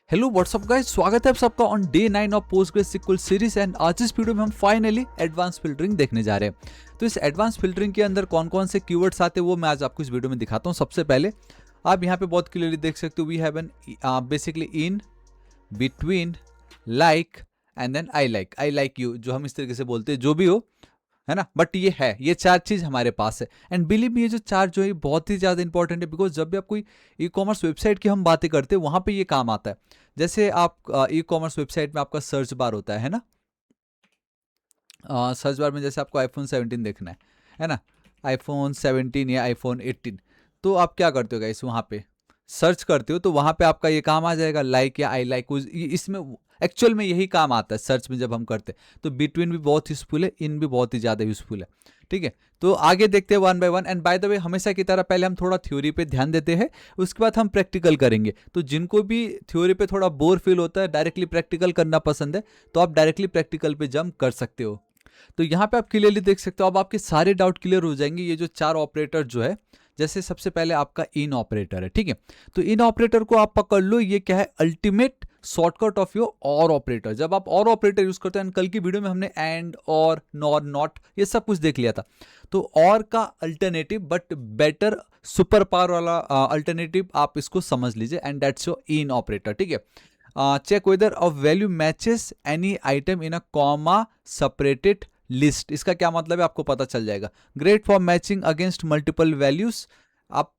Hello what's up guys, स्वागत है आप सबका on day 9 of PostgreSQL series. And आज इस वीडियो में हम फाइनली एडवांस फिल्टरिंग देखने जा रहे हैं। तो इस एडवांस फिल्टरिंग के अंदर कौन कौन से कीवर्ड्स आते हैं वो मैं आज आपको इस वीडियो में दिखाता हूँ। सबसे पहले आप यहाँ पे बहुत क्लियरली देख सकते हो, we have an basically in, between, like and then I like you, जो हम इस तरीके से बोलते हैं, जो भी हो, है ना। बट ये चार चीज हमारे पास है। एंड बिलीव मी, ये जो चार जो है बहुत ही ज्यादा इंपॉर्टेंट है, बिकॉज जब भी आप कोई ई कॉमर्स वेबसाइट की हम बातें करते हैं वहां पे ये काम आता है। जैसे आप ई कॉमर्स वेबसाइट में आपका सर्च बार होता है ना। सर्च बार में जैसे आपको आईफोन 17 देखना है ना, आईफोन 17 या आईफोन 18, तो आप क्या करते हो गाइस, वहाँ पे सर्च करते हो तो वहाँ पे आपका ये काम आ जाएगा, लाइक या आई लाइक। इसमें एक्चुअल में यही काम आता है सर्च में जब हम करते हैं। तो बिटवीन भी बहुत यूजफुल है, इन भी बहुत ही ज़्यादा यूजफुल है। ठीक है, तो आगे देखते हैं one by one. And by the वे, हमेशा की तरह पहले हम थोड़ा थ्योरी पे ध्यान देते हैं, उसके बाद हम प्रैक्टिकल करेंगे। तो जिनको भी थ्योरी पे थोड़ा बोर फील होता है, डायरेक्टली प्रैक्टिकल करना पसंद है, तो आप डायरेक्टली प्रैक्टिकल पे जंप कर सकते हो। तो यहाँ पे आप क्लियरली देख सकते हो, अब आपके सारे डाउट क्लियर हो जाएंगे। ये जो चार ऑपरेटर जो है, जैसे सबसे पहले आपका इन ऑपरेटर है, ठीक है। तो इन ऑपरेटर को आप पकड़ लो, ये क्या है, अल्टीमेट शॉर्टकट ऑफ योर और ऑपरेटर। जब आप और ऑपरेटर यूज करते हैं, कल की वीडियो में हमने एंड, और, नॉर, नॉट, ये सब कुछ देख लिया था। तो और का alternative but better super power वाला अल्टरनेटिव आप इसको समझ लीजिए, and that's your in operator, ठीक है। Check whether a value matches any item in a comma separated list. इसका क्या मतलब है आपको पता चल जाएगा। Great for matching against multiple values. आप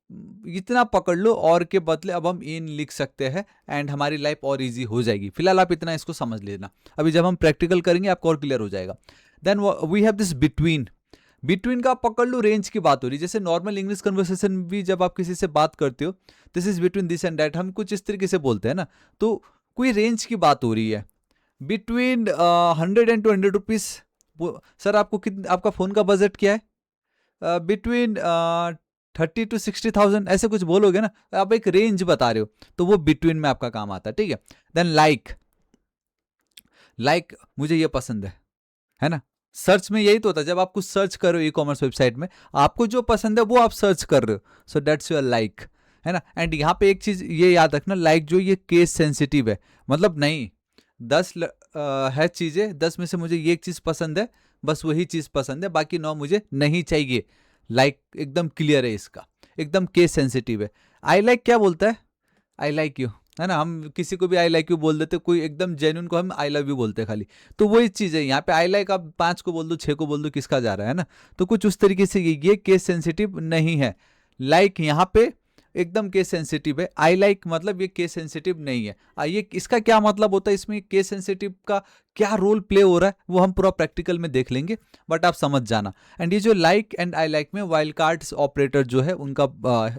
इतना पकड़ लो, और के बदले अब हम इन लिख सकते हैं, एंड हमारी लाइफ और इजी हो जाएगी। फिलहाल आप इतना इसको समझ लेना, अभी जब हम प्रैक्टिकल करेंगे आपको और क्लियर हो जाएगा। Then we have this between. Between का आप पकड़ लो, रेंज की बात हो रही है। जैसे नॉर्मल इंग्लिश कन्वर्सेशन भी जब आप किसी से बात करते हो, this is between this and that, हम कुछ इस तरीके से बोलते हैं ना। तो कोई रेंज की बात हो रही है, बिटवीन 100 एंड 200 रुपीज। सर आपको आपका फोन का बजट क्या है, बिटवीन 30 to 60,000, ऐसे कुछ बोलोगे ना, आप एक रेंज बता रहे हो, तो वो बिटवीन में आपका काम आता है, ठीक है। देन लाइक मुझे ये पसंद है ना। सर्च में यही तो होता है, जब आप कुछ सर्च कर रहे हो ई कॉमर्स वेबसाइट में, आपको जो पसंद है वो आप सर्च कर रहे हो, सो दैट्स योर लाइक, है ना। एंड यहाँ पे एक चीज ये याद रखना, लाइक जो ये केस सेंसिटिव है, मतलब नहीं 10 है चीजें, 10 में से मुझे ये एक चीज पसंद है, बस वही चीज पसंद है, बाकी 9 मुझे नहीं चाहिए। लाइक एकदम क्लियर है, इसका एकदम केस सेंसिटिव है। आई लाइक क्या बोलता है, आई लाइक यू, है ना। हम किसी को भी आई लाइक यू बोल देते, कोई एकदम जेन्युइन को हम आई लव यू बोलते हैं खाली। तो वही चीज़ है यहाँ पे, आई लाइक आप 5 को बोल दो, 6 को बोल दो, किसका जा रहा है ना। तो कुछ उस तरीके से ये केस सेंसिटिव नहीं है। लाइक यहाँ पे एकदम केस सेंसिटिव है, आई लाइक मतलब ये केस सेंसिटिव नहीं है। ये इसका क्या मतलब होता है, इसमें केस सेंसिटिव का क्या रोल प्ले हो रहा है, वो हम पूरा प्रैक्टिकल में देख लेंगे, बट आप समझ जाना। एंड ये जो लाइक एंड आई लाइक में वाइल्ड कार्ड्स ऑपरेटर जो है उनका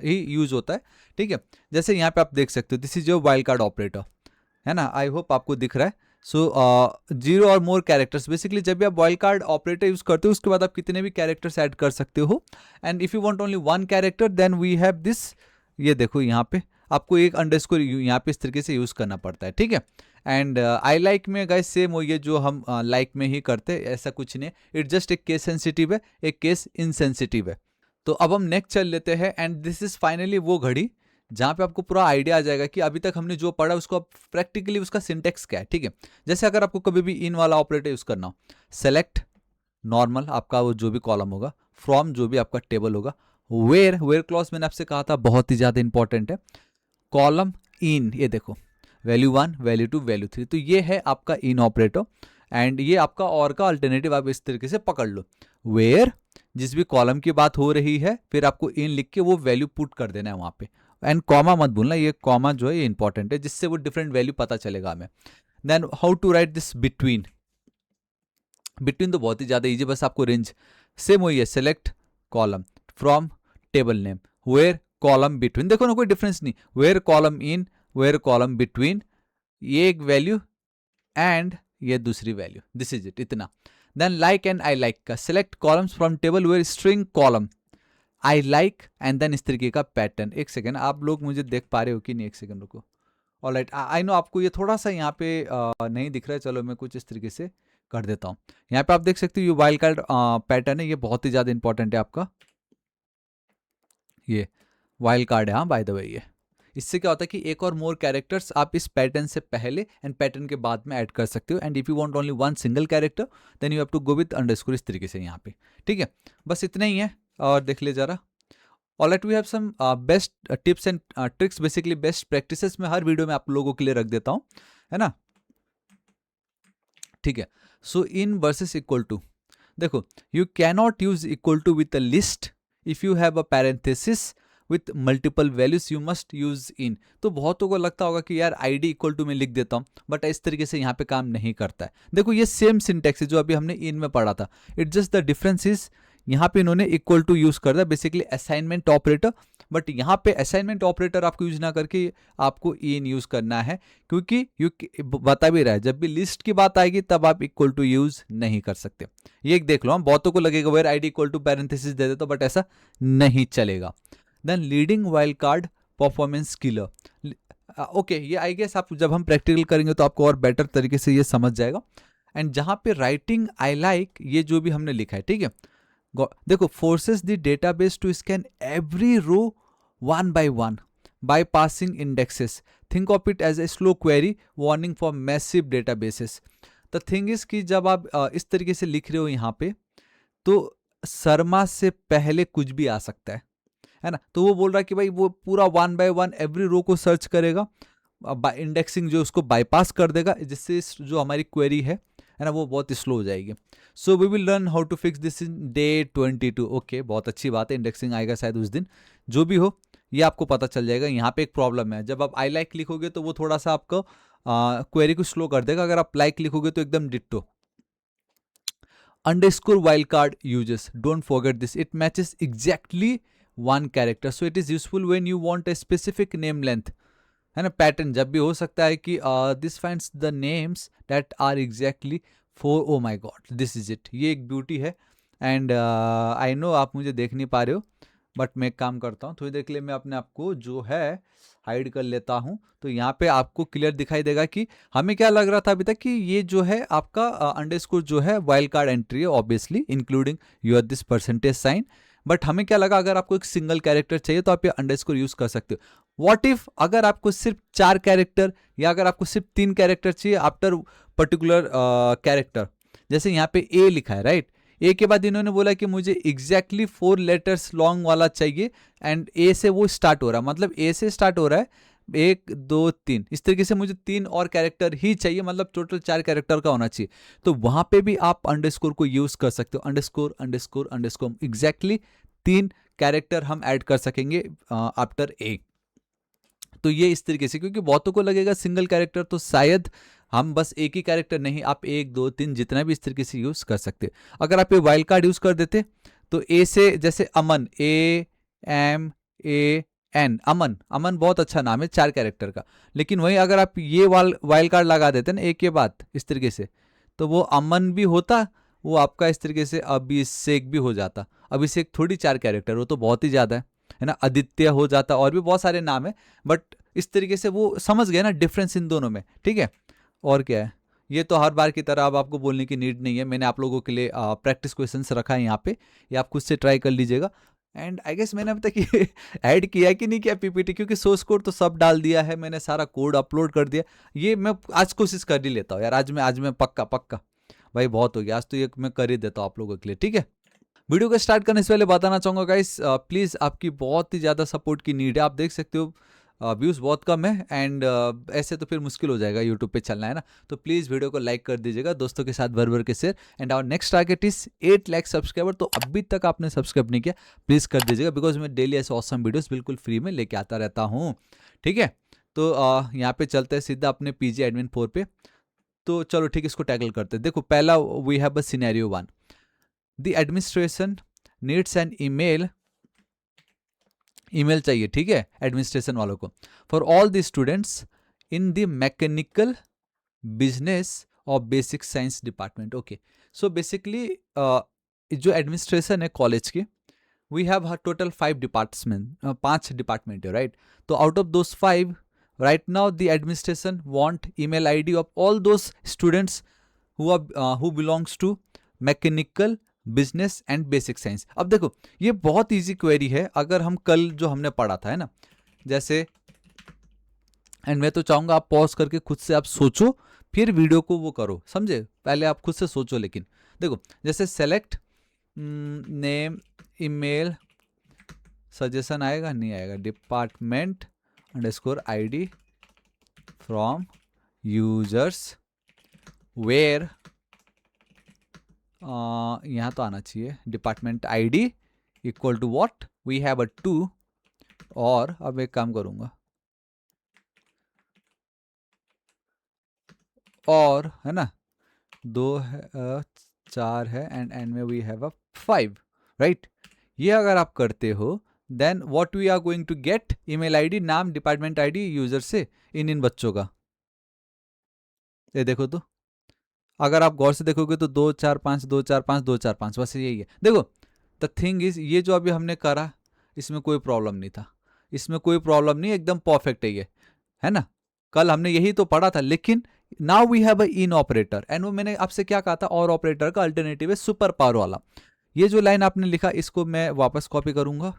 ही यूज होता है, ठीक है। जैसे यहाँ पे आप देख सकते हो, this is your wild card operator, है ना। आई होप आपको दिख रहा है। सो 0 और मोर कैरेक्टर्स, बेसिकली जब भी आप वाइल्ड कार्ड ऑपरेटर यूज करते हो, उसके बाद आप कितने भी कैरेक्टर्स ऐड कर सकते हो। And if you want only one character, then we have this, ये देखो यहाँ पे आपको एक अंडरस्कोर यहाँ पे इस तरीके से यूज करना पड़ता है, ठीक है। एंड आई लाइक में गाइस सेम वो, ये जो हम लाइक में ही करते हैं, ऐसा कुछ नहीं, इट जस्ट एक केस सेंसिटिव है, एक केस इनसेंसिटिव है। तो अब हम नेक्स्ट चल लेते हैं, एंड दिस इज फाइनली वो घड़ी जहाँ पे आपको पूरा आइडिया आ जाएगा कि अभी तक हमने जो पढ़ा उसको आप प्रैक्टिकली उसका सिंटेक्स क्या है, ठीक है। जैसे अगर आपको कभी भी इन वाला ऑपरेटर यूज करना हो, सेलेक्ट नॉर्मल आपका वो जो भी कॉलम होगा, फ्रॉम जो भी आपका टेबल होगा, वेयर क्लॉज मैंने आपसे कहा था बहुत ही ज़्यादा इंपॉर्टेंट है, कॉलम इन, ये देखो वैल्यू 1, वैल्यू 2, वैल्यू 3, तो ये है आपका इन ऑपरेटर। एंड ये आपका और का अल्टरनेटिव आप इस तरीके से पकड़ लो, वेयर जिस भी कॉलम की बात हो रही है, फिर आपको इन लिख के वो वैल्यू पुट कर देना है वहाँ पे। एंड कॉमा मत भूलना, ये कॉमा जो है ये इंपॉर्टेंट है, जिससे वो डिफरेंट वैल्यू पता चलेगा हमें। Then how to write this between. Between तो बहुत ही ज़्यादा इजी, बस आपको रेंज सेम वही है, select column from table name, where column between, देखो ना कोई डिफरेंस नहीं, where column in, where column between, ये एक वैल्यू एंड ये दूसरी वैल्यू, दिस इज इट, इतना। Then like and ILIKE का, select columns from table where string column ILIKE, and then इस तरीके का पैटर्न। एक सेकेंड, आप लोग मुझे देख पा रहे हो कि नहीं, एक सेकेंड रुको। ऑलराइट, आई नो आपको ये थोड़ा सा यहाँ पे नहीं दिख रहा है, चलो मैं कुछ इस तरीके से कर देता हूँ। यहाँ पे आप देख सकते हो ये वाइल्ड कार्ड पैटर्न है, ये बहुत ही ज़्यादा इंपॉर्टेंट है आपका, ये वाइल्ड कार्ड है, हाँ बाय द वे, इससे क्या होता है कि एक और मोर कैरेक्टर्स आप इस पैटर्न से पहले एंड पैटर्न के बाद में ऐड कर सकते हो, and if you want only one single character then you have to go with underscore इस तरीके से यहाँ पे, ठीक है। बस इतना ही है, और देख ले जरा। Alright, we have some best tips and tricks, basically best practices मैं हर वीडियो में आप लोगों के लिए रख देता हूँ, है ना, ठीक है। So in versus equal to, देखो, you cannot use equal to with a list, if you have a parenthesis with multiple values you must use in. तो बहुतों को लगता होगा कि यार आईडी इक्वल टू में लिख देता हूँ, बट इस तरीके से यहाँ पे काम नहीं करता है। देखो ये सेम सिंटेक्स है जो अभी हमने इन में पढ़ा था, it just the difference is यहाँ पे इन्होंने इक्वल टू यूज कर दिया, बेसिकली असाइनमेंट ऑपरेटर, बट यहाँ पे असाइनमेंट ऑपरेटर आपको यूज ना करके आपको इन यूज करना है, क्योंकि यू बता भी रहा है जब भी लिस्ट की बात आएगी तब आप इक्वल टू यूज नहीं कर सकते। ये एक देख लो, हम बहुतों को लगेगा where ID equal to parenthesis दे देते, बट ऐसा नहीं चलेगा। Then leading wild card performance killer, okay, ये आई गेस आप जब हम प्रैक्टिकल करेंगे तो आपको और बेटर तरीके से ये समझ जाएगा। एंड जहां पे राइटिंग आई लाइक, ये जो भी हमने लिखा है, ठीक है, देखो, forces the database to scan every row one by one by passing indexes. Think of it as a slow query warning for massive databases. The thing is कि जब आप इस तरीके से लिख रहे हो यहाँ पे, तो शर्मा से पहले कुछ भी आ सकता है ना। तो वो बोल रहा है कि भाई वो पूरा one by one every row को सर्च करेगा, इंडेक्सिंग जो उसको बाईपास कर देगा, जिससे जो हमारी क्वेरी है ना, वो बहुत स्लो हो जाएगी। So we will learn how to fix this in day 22। Okay, बहुत अच्छी बात है, इंडेक्सिंग आएगा शायद उस दिन, जो भी हो ये आपको पता चल जाएगा। यहाँ पे एक प्रॉब्लम है, जब आप आई लाइक लिखोगे तो वो थोड़ा सा आपको क्वेरी को स्लो कर देगा, अगर आप लाइक लिखोगे तो एकदम ditto. Underscore wild card uses, don't forget this, it matches exactly one character, so it is useful when you want a specific name length, है ना। पैटर्न जब भी हो सकता है कि this finds the names that are exactly four, oh my god, this is it. ये एक ब्यूटी है, एंड आई नो आप मुझे देख नहीं पा रहे हो, बट मैं एक काम करता हूँ, थोड़ी देर के लिए मैं अपने आप को जो है हाइड कर लेता हूँ, तो यहाँ पे आपको क्लियर दिखाई देगा कि हमें क्या लग रहा था अभी तक कि ये जो है आपका अंडरस्कोर जो है वाइल्ड कार्ड एंट्री है, obviously including your this percentage sign. But हमें क्या लगा, अगर आपको एक सिंगल कैरेक्टर चाहिए तो आप ये अंडरस्कोर यूज कर सकते हो। व्हाट इफ अगर आपको सिर्फ 4 कैरेक्टर या अगर आपको सिर्फ 3 कैरेक्टर चाहिए आफ्टर पर्टिकुलर कैरेक्टर, जैसे यहाँ पे ए लिखा है, राइट, ए के बाद इन्होंने बोला कि मुझे एग्जैक्टली 4 लेटर्स लॉन्ग वाला चाहिए, एंड ए से वो स्टार्ट हो रहा है, मतलब ए से स्टार्ट हो रहा है, 1 2 3 इस तरीके से मुझे 3 और कैरेक्टर ही चाहिए, मतलब टोटल 4 कैरेक्टर का होना चाहिए। तो वहां पे भी आप अंडरस्कोर को यूज कर सकते हो, underscore underscore underscore, exactly 3 character हम ऐड कर सकेंगे आफ्टर ए। तो ये इस तरीके से, क्योंकि बहुतों को लगेगा सिंगल कैरेक्टर, तो शायद हम बस एक ही कैरेक्टर नहीं, आप 1 2 3 जितना भी इस तरीके से यूज कर सकते हो। अगर आप ये वाइल्ड कार्ड यूज कर देते तो ए से, जैसे अमन, AMAN, अमन, अमन बहुत अच्छा नाम है 4 कैरेक्टर का, लेकिन वहीं अगर आप ये वाइल्ड कार्ड लगा देते ना एक के बाद इस तरीके से, तो वो अमन भी होता, वो आपका इस तरीके से अभिषेक भी हो जाता। अभिषेक थोड़ी 4 कैरेक्टर, वो तो बहुत ही ज्यादा है ना। आदित्य हो जाता, और भी बहुत सारे नाम है, बट इस तरीके से वो समझ गए ना डिफरेंस इन दोनों में, ठीक है। और क्या है, ये तो हर बार की तरह अब आपको बोलने की नीड नहीं है, मैंने आप लोगों के लिए प्रैक्टिस क्वेश्चंस रखा है यहाँ पे, ये आप खुद से ट्राई कर लीजिएगा। एंड आई गेस मैंने अभी तक ये ऐड किया कि नहीं किया पीपीटी, क्योंकि सोर्स कोड तो सब डाल दिया है मैंने, सारा कोड अपलोड कर दिया। ये मैं आज कोशिश कर ही लेता हूँ यार, आज मैं पक्का भाई, बहुत हो गया आज तो, ये मैं कर ही देता हूँ आप लोगों के लिए, ठीक है। वीडियो को स्टार्ट करने से पहले बताना चाहूँगा गाइस, प्लीज़ आपकी बहुत ही ज़्यादा सपोर्ट की नीड है। आप देख सकते हो व्यूज़ बहुत कम है, एंड ऐसे तो फिर मुश्किल हो जाएगा यूट्यूब पे चलना, है ना। तो प्लीज़ वीडियो को लाइक कर दीजिएगा, दोस्तों के साथ भर के share. And our next target is 8 lakh subscriber, तो अभी तक आपने सब्सक्राइब नहीं किया प्लीज़ कर दीजिएगा, बिकॉज मैं डेली ऐसे ऑसम वीडियोज़ बिल्कुल फ्री में लेके आता रहता हूँ, ठीक है। तो यहाँ पे चलते हैं सीधा अपने PG एडमिन 4 पे। तो चलो ठीक है, इसको टैकल करते हैं। देखो पहला we have a scenario 1, the administration needs an email चाहिए, ठीक है, एडमिनिस्ट्रेशन वालों को, for all the students in the mechanical business और basic science department. Okay, so basically जो एडमिनिस्ट्रेशन है कॉलेज की, we have total 5 department, 5 department है, राइट। तो out of those 5 right now the administration want email ID of all those students who belongs to mechanical business and basic science। अब देखो ये बहुत easy query है, अगर हम कल जो हमने पढ़ा था, है ना, जैसे एंड मैं तो चाहूंगा आप पॉज करके खुद से आप सोचो, फिर वीडियो को वो करो, समझे? पहले आप खुद से सोचो। लेकिन देखो, जैसे सेलेक्ट नेम ईमेल सजेशन आएगा, नहीं आएगा। Department underscore ID from users where, यहाँ तो आना चाहिए department ID equal to what we have a 2। और अब एक काम करूंगा, और है ना, 2 है 4 है, एंड एंड में वी हैव अ 5, राइट? ये अगर आप करते हो, then what we are going to get, email ID, नाम, डिपार्टमेंट ID यूजर से, इन बच्चों का। ये देखो तो, अगर आप गौर से देखोगे तो 2 4 5 2 4 5 2 4 5, बस यही है। देखो, द थिंग इज, ये जो अभी हमने करा, इसमें कोई प्रॉब्लम नहीं था, इसमें कोई प्रॉब्लम नहीं, एकदम परफेक्ट है ये, है ना? कल हमने यही तो पढ़ा था। लेकिन now we have a in operator, and वो मैंने आपसे क्या कहा था, और ऑपरेटर का अल्टरनेटिव है सुपर पावर वाला। ये जो लाइन आपने लिखा, इसको मैं वापस कॉपी करूंगा।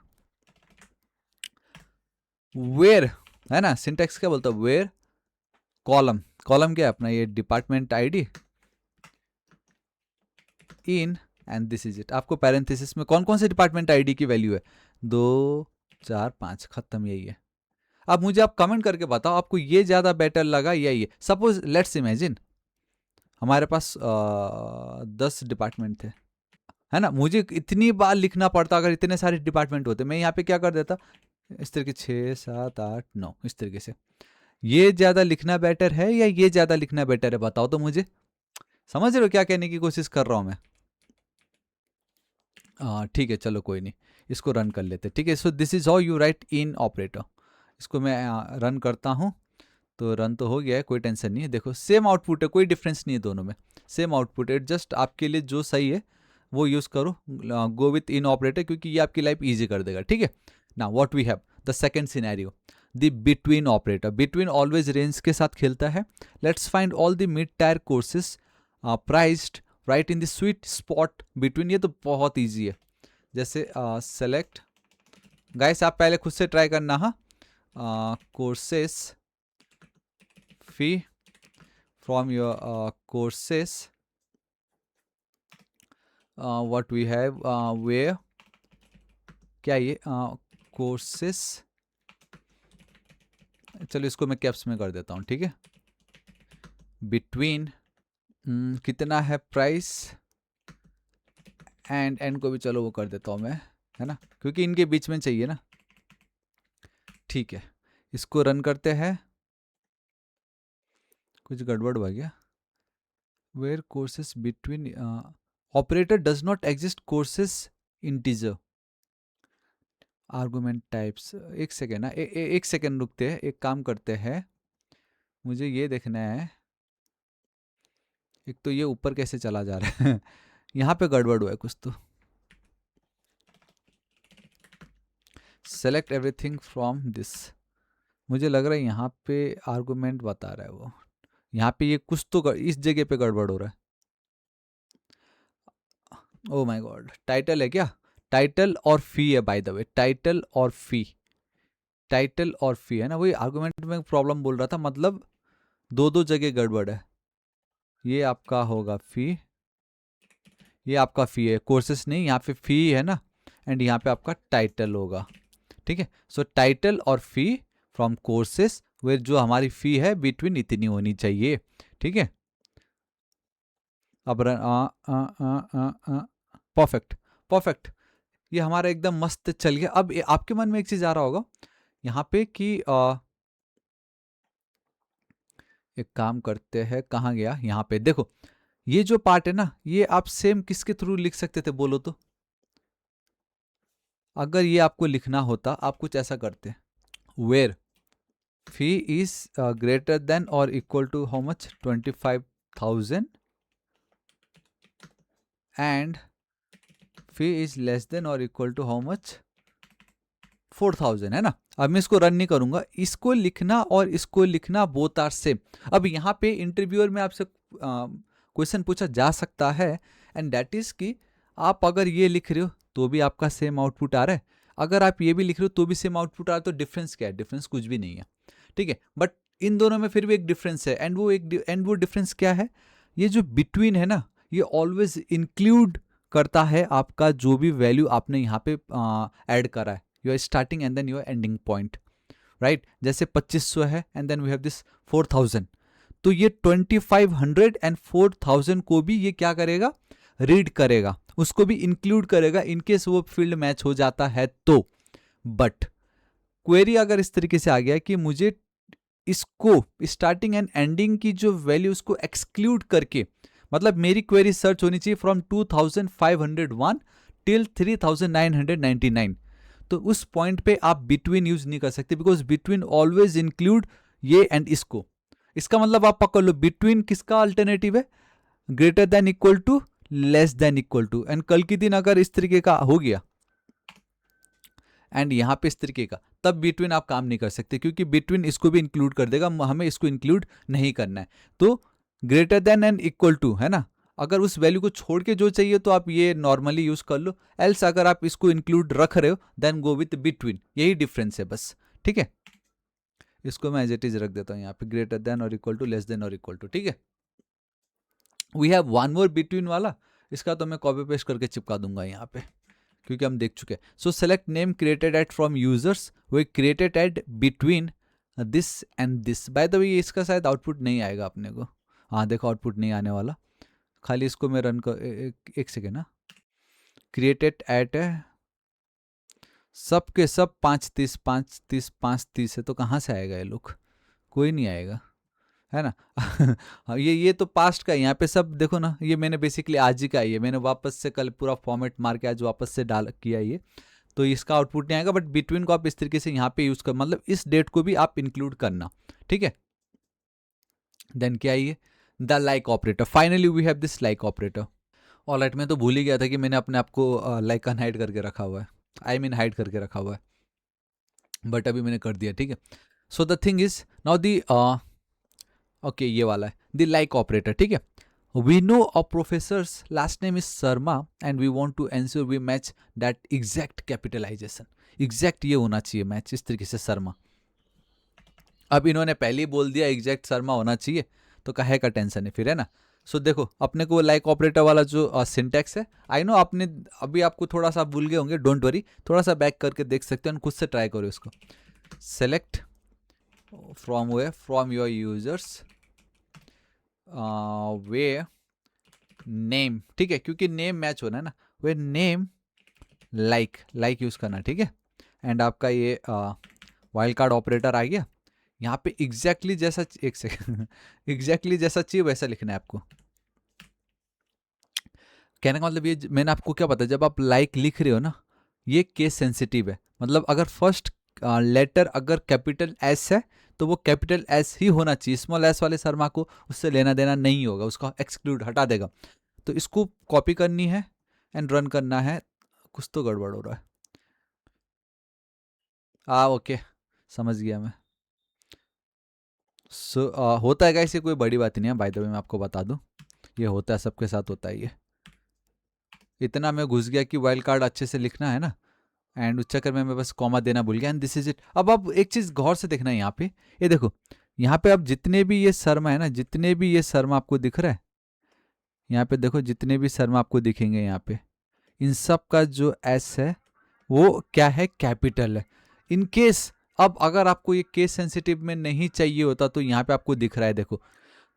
वेयर, है ना, सिंटेक्स क्या बोलता है, वेयर कॉलम, कॉलम क्या है अपना, ये department ID in, and this is it. आपको पैरेंथेसिस में कौन कौन से डिपार्टमेंट ID की वैल्यू है, 2 4 5, खत्म, यही है। अब मुझे आप कमेंट करके बताओ, आपको ये ज्यादा बेटर लगा या ये? सपोज लेट्स इमेजिन हमारे पास 10 डिपार्टमेंट थे, है ना? मुझे इतनी बार लिखना पड़ता, अगर इतने सारे डिपार्टमेंट होते, मैं यहाँ पे क्या कर देता, इस तरीके 6 7 8 9, इस तरीके से। ये ज्यादा लिखना बेटर है या ये ज्यादा लिखना बेटर है, बताओ तो मुझे। समझ रहे हो क्या कहने की कोशिश कर रहा हूं मैं? ठीक है, चलो कोई नहीं, इसको रन कर लेते, ठीक है। So this is how you right in operator. इसको मैं रन करता हूँ, तो रन तो हो गया है, कोई टेंशन नहीं है। देखो सेम आउटपुट है, कोई डिफरेंस नहीं है दोनों में, सेम आउटपुट है। जस्ट आपके लिए जो सही है वो यूज़ करो, गो विथ इन ऑपरेटर, क्योंकि ये आपकी लाइफ ईजी कर देगा, ठीक है ना। What we have the second scenario, the between operator. Between always range के साथ खेलता है। Let's find all the mid tier courses priced right in the sweet spot between. ये तो बहुत ईजी है। जैसे सेलेक्ट, गाइस आप पहले खुद से ट्राई करना, हाँ, courses fee from your courses, what we have where, क्या ये कोर्सेस, चलो इसको मैं कैप्स में कर देता हूँ, ठीक है। बिटवीन कितना है प्राइस, एंड को भी चलो वो कर देता हूँ मैं, है ना, क्योंकि इनके बीच में चाहिए ना, ठीक है। इसको रन करते हैं, कुछ गड़बड़ हो गया। Where courses between operator does not exist courses integer argument types. एक सेकेंड ना, एक सेकेंड रुकते हैं, एक काम करते हैं, मुझे ये देखना है। एक तो ये ऊपर कैसे चला जा रहा है यहाँ पे गड़बड़ हुआ है कुछ तो। सेलेक्ट एवरीथिंग फ्रॉम दिस, मुझे लग रहा है यहाँ पे आर्गुमेंट बता रहा है वो, यहाँ पे ये कुछ तो इस जगह पे गड़बड़ हो रहा है। ओ माय गॉड, टाइटल है क्या? टाइटल और फी है बाय द वे, टाइटल और फी, टाइटल और फी है ना, वही आर्गुमेंट में प्रॉब्लम बोल रहा था, मतलब दो दो जगह गड़बड़ है। ये आपका होगा फी, ये आपका फी है, कोर्सेस नहीं, यहाँ पे फी है ना, एंड यहाँ पे आपका टाइटल होगा, ठीक है। सो टाइटल और फी फ्रॉम कोर्सेस, वे जो हमारी फी है बिटवीन इतनी होनी चाहिए, ठीक है। अब परफेक्ट, परफेक्ट, ये हमारा एकदम मस्त चल गया। अब आपके मन में एक चीज आ रहा होगा यहाँ पे कि एक काम करते हैं, कहाँ गया, यहाँ पे देखो, ये जो पार्ट है ना, ये आप सेम किसके थ्रू लिख सकते थे बोलो तो? अगर ये आपको लिखना होता, आप कुछ ऐसा करते, where fee is greater than और equal to how much, 25,000, and fee is less than और इक्वल टू हाउ मच, 4,000, है ना। अब मैं इसको रन नहीं करूंगा, इसको लिखना और इसको लिखना बोथ आर सेम। अब यहाँ पे इंटरव्यूअर में आपसे क्वेश्चन पूछा जा सकता है, एंड दैट इज कि आप अगर ये लिख रहे हो तो भी आपका सेम आउटपुट आ रहा है, अगर आप ये भी लिख रहे हो तो भी सेम आउटपुट आ रहा है, तो डिफरेंस क्या है? डिफरेंस कुछ भी नहीं है, ठीक है। बट इन दोनों में फिर भी एक डिफरेंस है, एंड वो डिफरेंस क्या है, ये जो बिटवीन है ना, ये ऑलवेज इंक्लूड करता है आपका जो भी वैल्यू आपने यहाँ पे ऐड करा है, your starting and then your ending point, right. जैसे 2500 है and then we have this 4000, तो ये 2500 एंड 4000 को भी ये क्या करेगा, रीड करेगा, उसको भी इंक्लूड करेगा इनकेस वो फील्ड मैच हो जाता है तो। बट क्वेरी अगर इस तरीके से आ गया कि मुझे इसको स्टार्टिंग एंड एंडिंग की जो वैल्यू उसको एक्सक्लूड करके, मतलब मेरी क्वेरी सर्च होनी चाहिए फ्रॉम 2501 टिल 3999, तो उस पॉइंट पे आप बिटवीन यूज नहीं कर सकते, बिकॉज बिटवीन ऑलवेज इंक्लूड ये एंड इसको। इसका मतलब आप पकड़ लो, बिटवीन किसका अल्टरनेटिव है, greater than equal to, less than equal to. And कल के दिन अगर इस तरीके का हो गया एंड यहाँ पे इस तरीके का, तब बिटवीन आप काम नहीं कर सकते, क्योंकि बिटवीन इसको भी इंक्लूड कर देगा, हमें इसको इंक्लूड नहीं करना है। तो greater than and equal to है ना, अगर उस वैल्यू को छोड़ के जो चाहिए तो आप ये नॉर्मली यूज कर लो, एल्स अगर आप इसको इंक्लूड रख रहे हो देन गो विथ बिटवीन, यही डिफरेंस है बस, ठीक है। इसको मैं एज इट इज रख देता हूँ यहाँ पे, ग्रेटर देन और इक्वल टू, लेस देन और इक्वल टू, ठीक है। We have one more between वाला, इसका तो मैं कॉपी पेस्ट करके चिपका दूंगा यहाँ पे, क्योंकि हम देख चुके हैं। So select name created at from users, वो created at between this and this. By the way इसका शायद आउटपुट नहीं आएगा अपने को, हाँ देखो आउटपुट नहीं आने वाला, खाली इसको मैं रन कर, एक सेकेंड ना, क्रिएटेड एट है सब के सब 530 530 530 है, तो कहाँ से आएगा ये लोग, कोई नहीं आएगा, है ना। हाँ, ये तो पास्ट का है, यहाँ पे सब देखो ना, ये मैंने बेसिकली आज ही का है, मैंने वापस से कल पूरा फॉर्मेट मार के आज वापस से डाल किया ये, तो इसका आउटपुट नहीं आएगा। बट बिटवीन को आप इस तरीके से यहाँ पे यूज कर, मतलब इस डेट को भी आप इंक्लूड करना, ठीक है। देन क्या है ये, the like operator, finally we have this like operator. Alright, मैं तो भूल ही गया था कि मैंने अपने आप को लाइक अनहाइड करके रखा हुआ है, आई मीन हाइड करके रखा हुआ है, बट अभी मैंने कर दिया, ठीक है। So the thing is now the okay, ये वाला है द लाइक ऑपरेटर, ठीक है। We know a professor's last name is Sharma and we want to ensure we match that exact capitalization, exact ये होना चाहिए मैच, इस तरीके से शर्मा। अब इन्होंने पहले ही बोल दिया एग्जैक्ट शर्मा होना चाहिए, तो काहे का टेंशन है फिर, है ना। सो देखो अपने को लाइक ऑपरेटर वाला जो सिंटैक्स है, आई नो आपने अभी आपको थोड़ा सा भूल गए होंगे, डोंट वरी, थोड़ा सा बैक करके देख सकते हो, खुद से ट्राई करो इसको। Select from way from your users way name, ठीक है, क्योंकि नेम मैच होना है ना, वे नेम लाइक यूज करना, ठीक है। एंड आपका ये वाइल्ड कार्ड ऑपरेटर आ गया यहाँ पे, एग्जैक्टली जैसा, एक सेकंड, एग्जैक्टली जैसा चाहिए वैसा लिखना है आपको। कहने का मतलब ये, मैंने आपको क्या पता, जब आप लाइक लिख रहे हो ना, ये केस सेंसिटिव है, मतलब अगर फर्स्ट लेटर अगर कैपिटल एस है तो वो कैपिटल एस ही होना चाहिए, स्मॉल एस वाले शर्मा को उससे लेना देना नहीं होगा, उसका एक्सक्लूड हटा देगा। तो इसको कॉपी करनी है एंड रन करना है, कुछ तो गड़बड़ हो रहा है, ओके समझ गया मैं। सो होता है गाइस, ये कोई बड़ी बात नहीं है, बाय द वे मैं आपको बता दूं, ये होता है, सबके साथ होता है ये। इतना मैं घुस गया कि वाइल्ड कार्ड अच्छे से लिखना है ना, एंड उस चक्कर में मैं बस कॉमा देना भूल गया, एंड दिस इज इट। अब आप एक चीज़ गौर से देखना है यहाँ पे, ये देखो यहाँ पे अब जितने भी ये शर्मा है ना, जितने भी ये शर्मा आपको दिख रहा है, यहाँ पे देखो जितने भी शर्मा आपको दिखेंगे यहाँ पे, इन सब का जो एस है वो क्या है, कैपिटल है। इन केस अब अगर आपको ये केस सेंसिटिव में नहीं चाहिए होता तो यहाँ पे आपको दिख रहा है, देखो।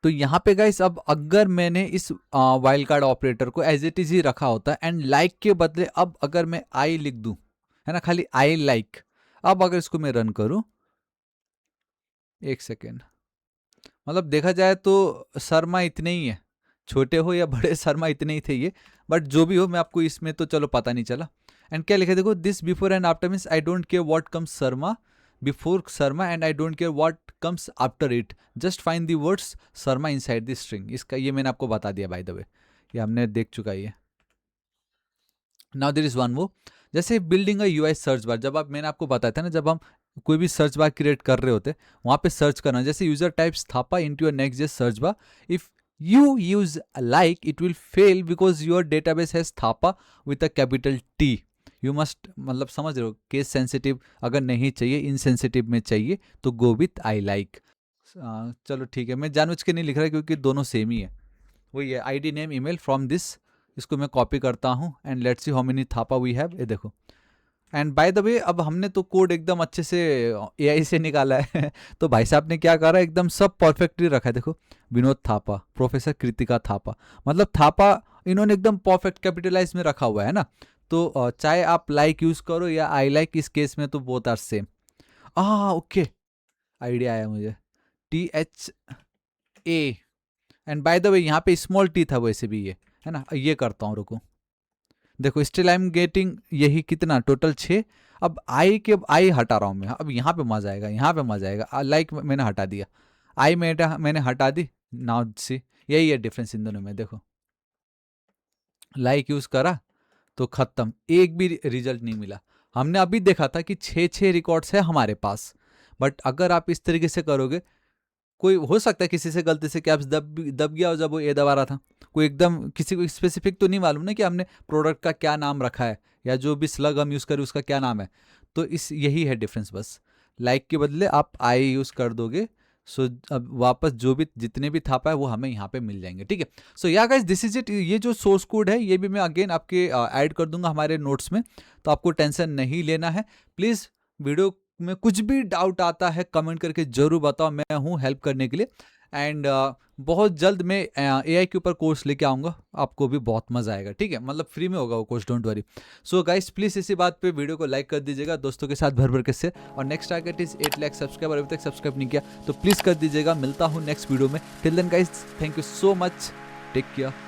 तो यहाँ पे गाइस अब अगर मैंने इस वाइल्ड कार्ड ऑपरेटर को एज इट इज ही रखा होता एंड लाइक के बदले अब अगर मैं आई लिख दूं, है ना, खाली आई लाइक, अब अगर इसको मैं रन करूं, एक सेकेंड, मतलब देखा जाए तो शर्मा इतने ही है, छोटे हो या बड़े शर्मा इतने ही थे ये, बट जो भी हो मैं आपको इसमें तो चलो पता नहीं चला। एंड क्या लिखा देखो, this before and after means I don't care what comes Sharma before Sharma and I don't care what comes after it, just find the words Sharma inside the string. इसका ये मैंने आपको बता दिया बाय द वे, ये हमने देख चुका है ये। Now there is one more, जैसे building a UI search bar, जब आप, मैंने आपको बताया था ना, जब हम कोई भी सर्च बार क्रिएट कर रहे होते वहाँ पे सर्च करना, जैसे यूजर टाइप स्थापा into your next just search bar, if you use like it will fail because your database has thapa with a capital T. You must, मतलब समझ रहे हो, केस सेंसिटिव अगर नहीं चाहिए, इनसेंसिटिव में चाहिए तो go with I like. चलो ठीक है, मैं जानबूझ के नहीं लिख रहा क्योंकि दोनों सेम ही है, वही है ID name email from this. इसको मैं कॉपी करता हूँ and let's see how many Thapa we have, ये देखो। एंड बाय द वे अब हमने तो कोड एकदम अच्छे से एआई से निकाला है तो भाई साहब ने क्या करा, एकदम सब परफेक्टली रखा है। देखो, विनोद थापा, प्रोफेसर कृतिका थापा, मतलब थापा इन्होंने एकदम परफेक्ट कैपिटलाइज में रखा हुआ है ना। तो चाहे आप लाइक यूज करो या आई लाइक, इस केस में तो both are same. Okay, idea आया मुझे, THA। And by the way यहाँ पे स्मॉल टी था वैसे भी ये, है ना। ये करता हूँ, रुको, देखो स्टिल आई एम गेटिंग यही कितना टोटल 6। अब आई हटा रहा हूँ मैं, अब यहाँ पे मजा आएगा, यहाँ पे मजा आएगा। लाइक मैंने हटा दिया, आई मैंने हटा दी। नाउ सी, यही है डिफरेंस इन दोनों में। देखो लाइक यूज करा तो खत्म, एक भी रिजल्ट नहीं मिला। हमने अभी देखा था कि 6 रिकॉर्ड्स है हमारे पास, बट अगर आप इस तरीके से करोगे, कोई हो सकता है किसी से गलती से कैप्स दब गया हो जब वो ए दबा रहा था, कोई एकदम किसी को स्पेसिफिक तो नहीं मालूम ना कि हमने प्रोडक्ट का क्या नाम रखा है या जो भी स्लग हम यूज़ करें उसका क्या नाम है। तो इस यही है डिफरेंस बस, लाइक के बदले आप आई यूज़ कर दोगे। सो अब वापस जो भी जितने भी थापा है वो हमें यहाँ पे मिल जाएंगे, ठीक है। सो या गाइस दिस इज इट। ये जो सोर्स कोड है ये भी मैं अगेन आपके ऐड कर दूंगा हमारे नोट्स में, तो आपको टेंशन नहीं लेना है। प्लीज़ वीडियो में कुछ भी डाउट आता है कमेंट करके जरूर बताओ, मैं हूँ हेल्प करने के लिए। एंड बहुत जल्द मैं एआई के ऊपर कोर्स लेके आऊँगा, आपको भी बहुत मज़ा आएगा, ठीक है। मतलब फ्री में होगा वो course, don't worry. So guys please इसी बात पे वीडियो को लाइक कर दीजिएगा, दोस्तों के साथ भर भर के शेयर, और next target is 8 lakh subscriber, अभी तक सब्सक्राइब नहीं किया तो प्लीज़ कर दीजिएगा। मिलता हूँ नेक्स्ट वीडियो में, till then guys thank you so much, take care.